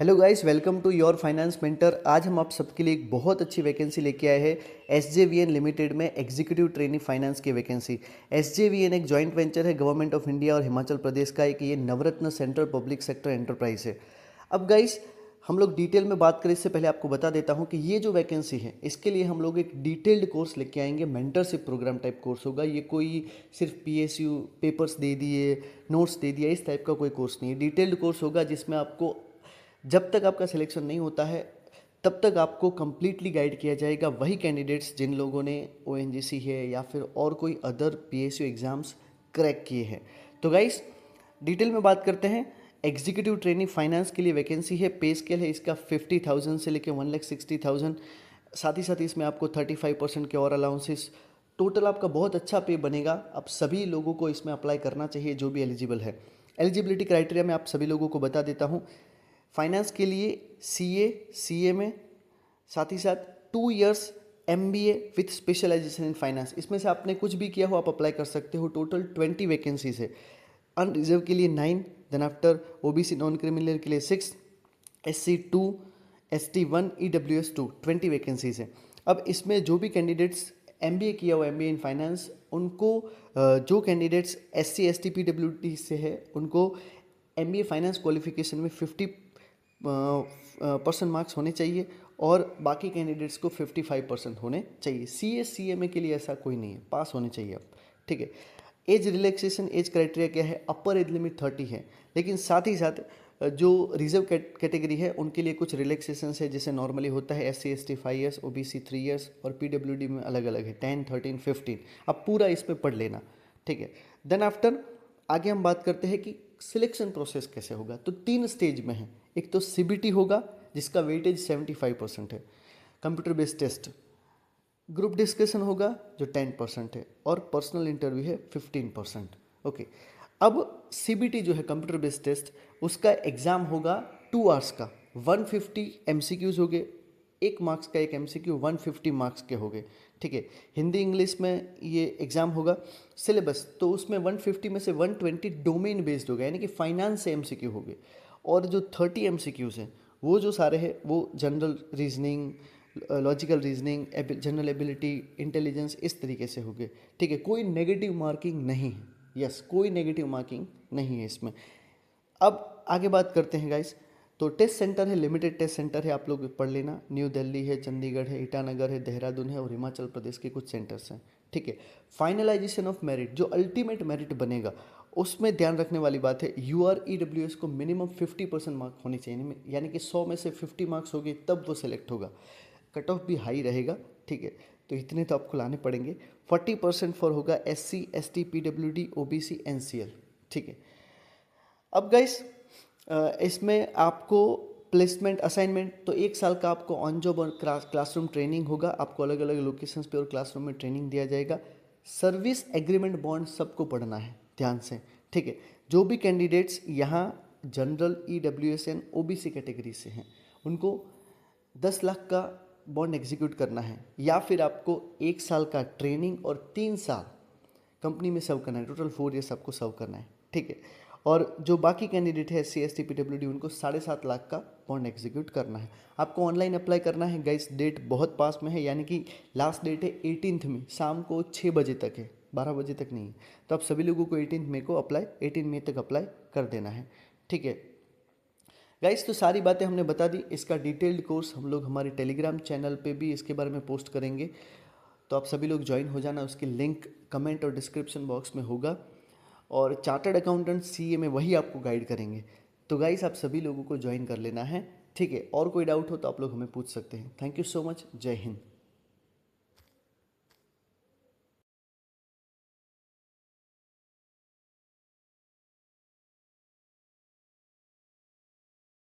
Hello guys, welcome to your finance mentor. आज हम आप सबके लिए एक बहुत अच्छी वैकेंसी लेके आए हैं एसजेवीएन लिमिटेड में एग्जीक्यूटिव ट्रेनी फाइनेंस की वैकेंसी। एसजेवीएन एक जॉइंट वेंचर है गवर्नमेंट ऑफ इंडिया और हिमाचल प्रदेश का। एक ये नवरत्न सेंट्रल पब्लिक सेक्टर एंटरप्राइज है। अब गाइस, हम लोग डिटेल में बात करें इससे पहले आपको बता देता हूं कि ये जो वैकेंसी है इसके लिए हम लोग एक डिटेल्ड कोर्स लेके आएंगे। मेंटरशिप प्रोग्राम टाइप कोर्स होगा ये। कोई सिर्फ पीएसयू पेपर्स दे दिए, नोट्स दे दिया, इस टाइप का कोई कोर्स नहीं है। डिटेल्ड कोर्स होगा जिसमें आपको जब तक आपका सिलेक्शन नहीं होता है तब तक आपको कंप्लीटली गाइड किया जाएगा। वही कैंडिडेट्स जिन लोगों ने ओएनजीसी है या फिर और कोई अदर पीएसयू एग्ज़ाम्स क्रैक किए हैं। तो गाइस, डिटेल में बात करते हैं। एग्जीक्यूटिव ट्रेनिंग फाइनेंस के लिए वैकेंसी है। पे स्केल है इसका 50,000 से लेकर 1,60,000। साथ ही साथ इसमें आपको 35% के और अलाउंसेस। टोटल आपका बहुत अच्छा पे बनेगा। अब सभी लोगों को इसमें अप्लाई करना चाहिए जो भी एलिजिबल है। एलिजिबिलिटी क्राइटेरिया मैं आप सभी लोगों को बता देता हूँ। फाइनेंस के लिए सीए में, साथ ही साथ 2 years MBA with specialisation in finance. इसमें से आपने कुछ भी किया हो आप अप्लाई कर सकते हो। टोटल 20 वैकेंसीज है। अनरिजर्व के लिए 9, then after OBC non criminal के लिए 6, एससी 2, एसटी 1, ईडब्ल्यूएस 2, 20 वैकेंसीज है। अब इसमें जो भी कैंडिडेट्स एमबीए किया हुआ एमबीए इन फाइनेंस, उनको जो कैंडिडेट्स एससी एसटी पीडब्ल्यूडी से है उनको एमबीए फाइनेंस क्वालिफिकेशन में 50% मार्क्स होने चाहिए और बाकी कैंडिडेट्स को 55% होने चाहिए। सीए के लिए ऐसा कोई नहीं है, पास होने चाहिए आप। ठीक है। एज रिलैक्सेशन, एज क्राइटेरिया क्या है? अपर एज लिमिट 30 है, लेकिन साथ ही साथ जो रिजर्व कैटेगरी है उनके लिए कुछ रिलैक्सेशन है। जैसे नॉर्मली होता है SC ST 5 years, OBC 3 years और पीडब्ल्यूडी में अलग अलग है 10, 13, 15। अब पूरा इस पर पढ़ लेना। ठीक है। देन आफ्टर आगे हम बात करते हैं कि सिलेक्शन प्रोसेस कैसे होगा। तो 3 स्टेज में है। एक तो सीबीटी होगा जिसका वेटेज 75% है, computer based test. Group discussion होगा जो 10% है और पर्सनल इंटरव्यू है 15%। ओके। अब सीबीटी जो है कंप्यूटर बेस्ड टेस्ट, उसका एग्ज़ाम होगा 2 आवर्स का। 150 एमसीक्यूज हो गए, 1 मार्क्स का एक एमसीक्यू 150 मार्क्स के हो गए। ठीक है। हिंदी इंग्लिश में ये एग्ज़ाम होगा। सिलेबस तो उसमें 150 में से 120 डोमेन बेस्ड होगा, यानी कि फाइनेंस से एमसीक्यू हो गए। और जो 30 एमसीक्यूज हैं वो जो सारे हैं वो general reasoning, logical reasoning, general ability, intelligence, इस तरीके से हो गए। ठीक है। कोई नेगेटिव मार्किंग नहीं है। यस, कोई नेगेटिव मार्किंग नहीं है इसमें। अब आगे बात करते हैं गाइस। तो टेस्ट सेंटर है, लिमिटेड टेस्ट सेंटर है, आप लोग पढ़ लेना। न्यू दिल्ली है, चंडीगढ़ है, ईटानगर है, देहरादून है और हिमाचल प्रदेश के कुछ सेंटर्स हैं। ठीक है। फाइनलाइजेशन ऑफ मेरिट, जो अल्टीमेट मेरिट बनेगा उसमें ध्यान रखने वाली बात है, यूआर ईडब्ल्यूएस को मिनिमम 50% मार्क होने चाहिए, यानी कि 100 में से 50 मार्क्स हो गए तब वो सिलेक्ट होगा। कट ऑफ भी हाई रहेगा। ठीक है। तो इतने तो आपको लाने पड़ेंगे। 40% फॉर होगा SC ST PWD OBC NCL. ठीक है। अब गाइस, इसमें आपको प्लेसमेंट असाइनमेंट तो 1 साल का आपको ऑन जॉब और क्लासरूम ट्रेनिंग होगा। आपको अलग अलग लोकेशंस पे और क्लासरूम में ट्रेनिंग दिया जाएगा। सर्विस एग्रीमेंट बॉन्ड सबको पढ़ना है ध्यान से। ठीक है। जो भी कैंडिडेट्स यहाँ जनरल ईडब्ल्यूएसएन ओबीसी कैटेगरी से हैं उनको 10 लाख का बॉन्ड एग्जीक्यूट करना है, या फिर आपको 1 साल का ट्रेनिंग और 3 साल कंपनी में सर्व करना है। टोटल 4 ईयर्स आपको सर्व करना है। ठीक है। और जो बाकी कैंडिडेट है एससी एसटी पीडब्ल्यूडी उनको 7.5 लाख का बॉन्ड एग्जीक्यूट करना है। आपको ऑनलाइन अप्लाई करना है गाइस। डेट बहुत पास में है, यानी कि लास्ट डेट है 18 में, शाम को 6 बजे तक है, 12 बजे तक नहीं है। तो आप सभी लोगों को 18 मई तक अप्लाई कर देना है। ठीक है गाइस। तो सारी बातें हमने बता दी। इसका डिटेल्ड कोर्स हम लोग हमारे टेलीग्राम चैनल पे भी इसके बारे में पोस्ट करेंगे, तो आप सभी लोग ज्वाइन हो जाना। उसकी लिंक कमेंट और डिस्क्रिप्शन बॉक्स में होगा। और चार्टर्ड अकाउंटेंट सीए में वही आपको गाइड करेंगे। तो गाइस, आप सभी लोगों को ज्वाइन कर लेना है। ठीक है। और कोई डाउट हो तो आप लोग हमें पूछ सकते हैं। Thank you so much. जय हिंद।